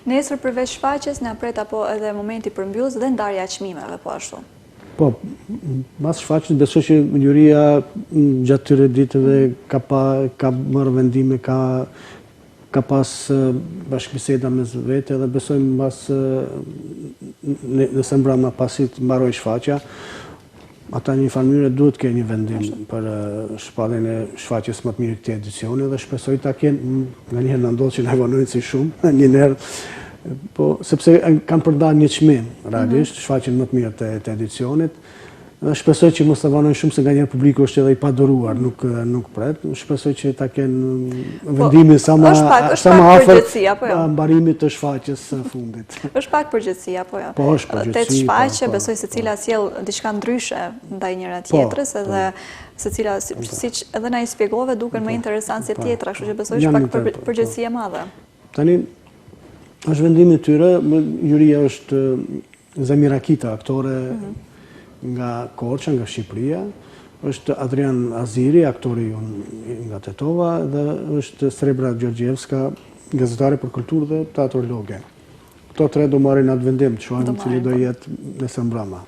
Nesër përveç shfaqjes na pret apo edhe momenti përmbys dhe ndarja e çmimeve po ashtu. Po, mas shfaqjes besoj që juria gjatë këtyre ditëve ka marrë vendime, ka pas bashkëbiseda mes vete dhe besojmë mas nëse mbrëmje pasi të mbaroj shfaqja, ata një farë mënyrë duhet të kenë një vendim për shpalljen e shfaqjes më të mirë këtij edicioni dhe shpresoj ta kenë, nganjëherë na ndodh që na vonojnë si shumë, njëherë po sepse kanë përdalë një çmim realisht shfaqjen më të mirë të edicionit. Dhe shpresoj që mos ta vanojnë shumë se nganjëherë publiku është edhe i paduruar, nuk pret. Shpresoj që ta kenë vendimin sa më afër mbarimit të shfaqjes së fundit. Është pak përgjithësi apo jo? Po, është përgjithësi. 8 shfaqje, besoj secila sjell diçka ndryshe ndaj njëra tjetrës edhe secila siç edhe na i shpjegove duken më interesant se tjetra, kështu që besoj është pak përgjithësi e madhe. Tani është vendimi i tyre, juria është Zamira Kita, aktore nga Korça, nga Shqipëria, është Adrian Aziri, aktori nga Tetova, dhe është Srebra Gjorgjevska, gazetare për kulturë dhe teatrologe. Këto tre do marrin atë vendim të shohim cili do jetë nesër mbrëmje.